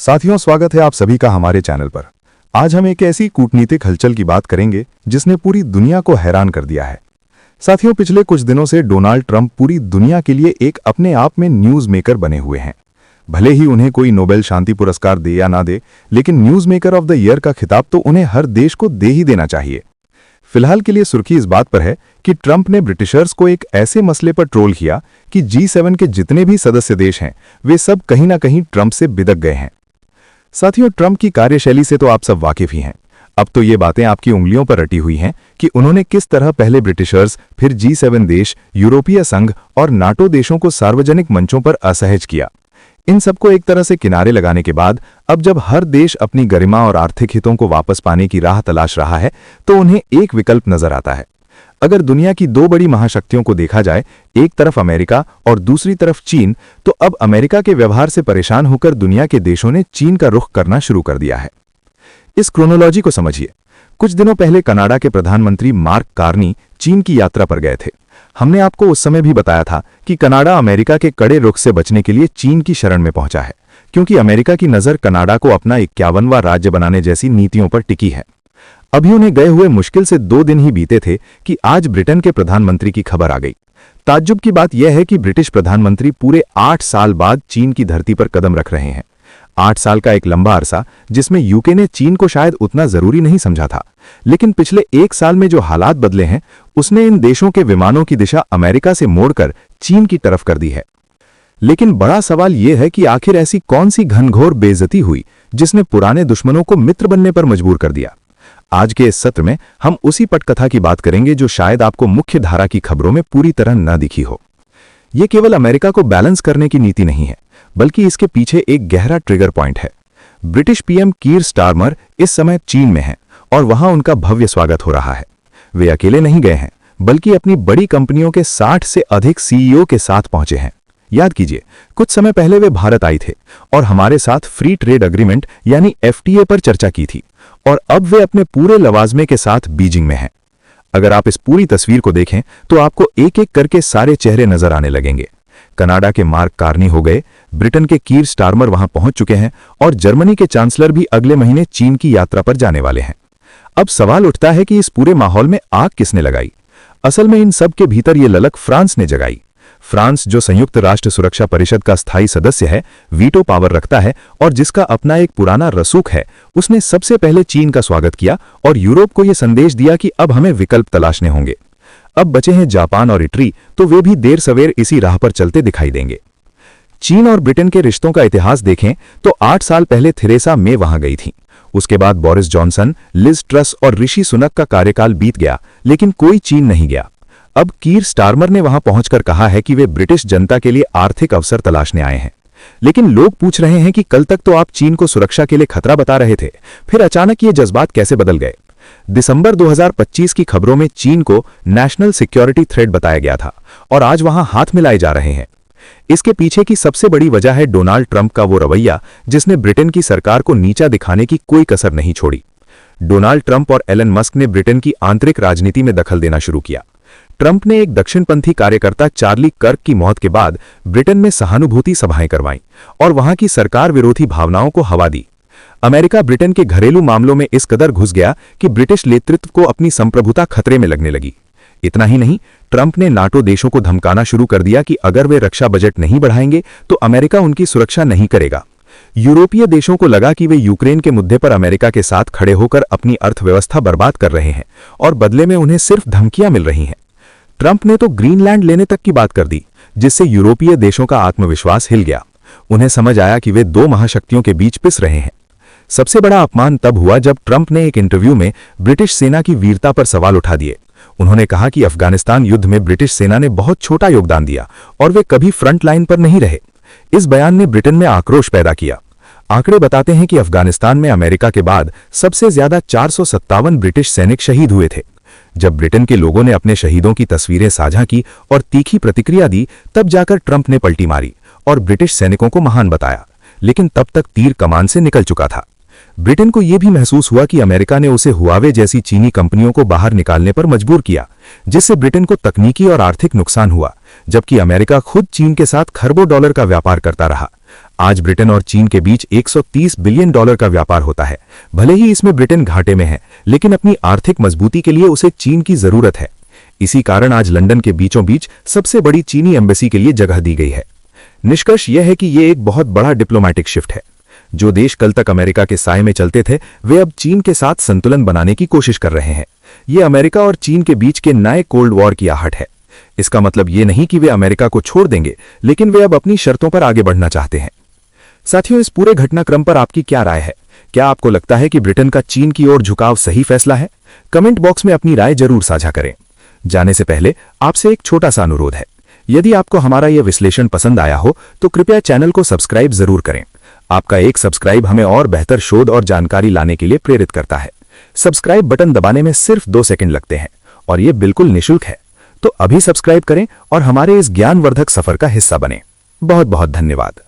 साथियों, स्वागत है आप सभी का हमारे चैनल पर। आज हम एक ऐसी कूटनीतिक हलचल की बात करेंगे जिसने पूरी दुनिया को हैरान कर दिया है। साथियों, पिछले कुछ दिनों से डोनाल्ड ट्रंप पूरी दुनिया के लिए एक अपने आप में न्यूज़ मेकर बने हुए हैं। भले ही उन्हें कोई नोबेल शांति पुरस्कार दे या ना दे, लेकिन news maker of the year का खिताब तो उन्हें हर देश को दे ही देना चाहिए। फिलहाल के लिए सुर्खी इस बात पर है कि ट्रंप ने ब्रिटिशर्स को एक ऐसे मसले पर ट्रोल किया कि G7 के जितने भी सदस्य देश हैं वे सब कहीं ना कहीं ट्रंप से बिदक गए हैं। साथियों, ट्रंप की कार्यशैली से तो आप सब वाकिफ ही हैं। अब तो ये बातें आपकी उंगलियों पर रटी हुई हैं कि उन्होंने किस तरह पहले ब्रिटिशर्स, फिर G7 देश, यूरोपीय संघ और नाटो देशों को सार्वजनिक मंचों पर असहज किया। इन सबको एक तरह से किनारे लगाने के बाद अब जब हर देश अपनी गरिमा और आर्थिक हितों को वापस पाने की राह तलाश रहा है तो उन्हें एक विकल्प नजर आता है। अगर दुनिया की दो बड़ी महाशक्तियों को देखा जाए, एक तरफ अमेरिका और दूसरी तरफ चीन, तो अब अमेरिका के व्यवहार से परेशान होकर दुनिया के देशों ने चीन का रुख करना शुरू कर दिया है। इस क्रोनोलॉजी को समझिए। कुछ दिनों पहले कनाडा के प्रधानमंत्री मार्क कार्नी चीन की यात्रा पर गए थे। हमने आपको उस समय भी बताया था कि कनाडा अमेरिका के कड़े रुख से बचने के लिए चीन की शरण में पहुंचा है, क्योंकि अमेरिका की नजर कनाडा को अपना 51वां राज्य बनाने जैसी नीतियों पर टिकी है। अभी उन्हें गए हुए मुश्किल से 2 दिन ही बीते थे कि आज ब्रिटेन के प्रधानमंत्री की खबर आ गई। ताज्जुब की बात यह है कि ब्रिटिश प्रधानमंत्री पूरे 8 साल बाद चीन की धरती पर कदम रख रहे हैं। 8 साल का एक लंबा अरसा जिसमें यूके ने चीन को शायद उतना जरूरी नहीं समझा था, लेकिन पिछले 1 साल में जो हालात बदले हैं उसने इन देशों के विमानों की दिशा अमेरिका से मोड़कर चीन की तरफ कर दी है। लेकिन बड़ा सवाल यह है कि आखिर ऐसी कौन सी घनघोर बेइज्जती हुई जिसने पुराने दुश्मनों को मित्र बनने पर मजबूर कर दिया। आज के इस सत्र में हम उसी पटकथा की बात करेंगे जो शायद आपको मुख्य धारा की खबरों में पूरी तरह न दिखी हो। यह केवल अमेरिका को बैलेंस करने की नीति नहीं है, बल्कि इसके पीछे एक गहरा ट्रिगर पॉइंट है। ब्रिटिश पीएम कीर स्टारमर इस समय चीन में हैं और वहां उनका भव्य स्वागत हो रहा है। वे अकेले नहीं गए हैं, बल्कि अपनी बड़ी कंपनियों के 60 से अधिक सीईओ के साथ पहुंचे हैं। याद कीजिए, कुछ समय पहले वे भारत आई थे और हमारे साथ फ्री ट्रेड एग्रीमेंट यानी FTA पर चर्चा की थी, और अब वे अपने पूरे लवाजमे के साथ बीजिंग में हैं। अगर आप इस पूरी तस्वीर को देखें तो आपको एक एक करके सारे चेहरे नजर आने लगेंगे। कनाडा के मार्क कार्नी हो गए, ब्रिटेन के कीर स्टारमर वहां पहुंच चुके हैं और जर्मनी के चांसलर भी अगले महीने चीन की यात्रा पर जाने वाले हैं। अब सवाल उठता है कि इस पूरे माहौल में आग किसने लगाई। असल में इन सब के भीतर ये ललक फ्रांस ने जगाई। फ्रांस, जो संयुक्त राष्ट्र सुरक्षा परिषद का स्थायी सदस्य है, वीटो पावर रखता है और जिसका अपना एक पुराना रसूख है, उसने सबसे पहले चीन का स्वागत किया और यूरोप को यह संदेश दिया कि अब हमें विकल्प तलाशने होंगे। अब बचे हैं जापान और इटली, तो वे भी देर सवेर इसी राह पर चलते दिखाई देंगे। चीन और ब्रिटेन के रिश्तों का इतिहास देखें तो 8 साल पहले थेरेसा मे वहां गई थीं। उसके बाद बोरिस जॉनसन, लिज ट्रस और ऋषि सुनक का कार्यकाल बीत गया, लेकिन कोई चीन नहीं गया। अब कीर स्टारमर ने वहां पहुंचकर कहा है कि वे ब्रिटिश जनता के लिए आर्थिक अवसर तलाशने आए हैं। लेकिन लोग पूछ रहे हैं कि कल तक तो आप चीन को सुरक्षा के लिए खतरा बता रहे थे, फिर अचानक ये जज्बात कैसे बदल गए। दिसंबर 2025 की खबरों में चीन को नेशनल सिक्योरिटी थ्रेट बताया गया था और आज वहां हाथ मिलाए जा रहे हैं। इसके पीछे की सबसे बड़ी वजह है डोनाल्ड ट्रंप का वो रवैया जिसने ब्रिटेन की सरकार को नीचा दिखाने की कोई कसर नहीं छोड़ी। डोनाल्ड ट्रंप और एलन मस्क ने ब्रिटेन की आंतरिक राजनीति में दखल देना शुरू किया। ट्रंप ने एक दक्षिणपंथी कार्यकर्ता चार्ली कर्क की मौत के बाद ब्रिटेन में सहानुभूति सभाएं करवाईं और वहां की सरकार विरोधी भावनाओं को हवा दी। अमेरिका ब्रिटेन के घरेलू मामलों में इस कदर घुस गया कि ब्रिटिश नेतृत्व को अपनी संप्रभुता खतरे में लगने लगी। इतना ही नहीं, ट्रंप ने नाटो देशों को धमकाना शुरू कर दिया कि अगर वे रक्षा बजट नहीं बढ़ाएंगे तो अमेरिका उनकी सुरक्षा नहीं करेगा। यूरोपीय देशों को लगा कि वे यूक्रेन के मुद्दे पर अमेरिका के साथ खड़े होकर अपनी अर्थव्यवस्था बर्बाद कर रहे हैं और बदले में उन्हें सिर्फ धमकियां मिल रही हैं। ट्रंप ने तो ग्रीनलैंड लेने तक की बात कर दी, जिससे यूरोपीय देशों का आत्मविश्वास हिल गया। उन्हें समझ आया कि वे 2 महाशक्तियों के बीच पिस रहे हैं। सबसे बड़ा अपमान तब हुआ जब ट्रंप ने एक इंटरव्यू में ब्रिटिश सेना की वीरता पर सवाल उठा दिए। उन्होंने कहा कि अफगानिस्तान युद्ध में ब्रिटिश सेना ने बहुत छोटा योगदान दिया और वे कभी फ्रंट लाइन पर नहीं रहे। इस बयान ने ब्रिटेन में आक्रोश पैदा किया। आंकड़े बताते हैं कि अफगानिस्तान में अमेरिका के बाद सबसे ज्यादा 457 ब्रिटिश सैनिक शहीद हुए थे। जब ब्रिटेन के लोगों ने अपने शहीदों की तस्वीरें साझा की और तीखी प्रतिक्रिया दी, तब जाकर ट्रंप ने पलटी मारी और ब्रिटिश सैनिकों को महान बताया। लेकिन तब तक तीर कमान से निकल चुका था। ब्रिटेन को यह भी महसूस हुआ कि अमेरिका ने उसे हुआवे जैसी चीनी कंपनियों को बाहर निकालने पर मजबूर किया, जिससे ब्रिटेन को तकनीकी और आर्थिक नुकसान हुआ, जबकि अमेरिका खुद चीन के साथ खरबों डॉलर का व्यापार करता रहा। आज ब्रिटेन और चीन के बीच $130 बिलियन का व्यापार होता है। भले ही इसमें ब्रिटेन घाटे में है, लेकिन अपनी आर्थिक मजबूती के लिए उसे चीन की जरूरत है। इसी कारण आज लंदन के बीचों बीच सबसे बड़ी चीनी एम्बेसी के लिए जगह दी गई है। निष्कर्ष यह है कि यह एक बहुत बड़ा डिप्लोमैटिक शिफ्ट है। जो देश कल तक अमेरिका के साए में चलते थे, वे अब चीन के साथ संतुलन बनाने की कोशिश कर रहे हैं। यह अमेरिका और चीन के बीच के नए कोल्ड वॉर की आहट है। इसका मतलब यह नहीं कि वे अमेरिका को छोड़ देंगे, लेकिन वे अब अपनी शर्तों पर आगे बढ़ना चाहते हैं। साथियों, इस पूरे घटनाक्रम पर आपकी क्या राय है? क्या आपको लगता है कि ब्रिटेन का चीन की ओर झुकाव सही फैसला है? कमेंट बॉक्स में अपनी राय जरूर साझा करें। जाने से पहले आपसे एक छोटा सा अनुरोध है। यदि आपको हमारा यह विश्लेषण पसंद आया हो तो कृपया चैनल को सब्सक्राइब जरूर करें। आपका एक सब्सक्राइब हमें और बेहतर शोध और जानकारी लाने के लिए प्रेरित करता है। सब्सक्राइब बटन दबाने में सिर्फ 2 सेकंड लगते हैं और यह बिल्कुल निःशुल्क है। तो अभी सब्सक्राइब करें और हमारे इस ज्ञानवर्धक सफर का हिस्सा बनें। बहुत बहुत धन्यवाद।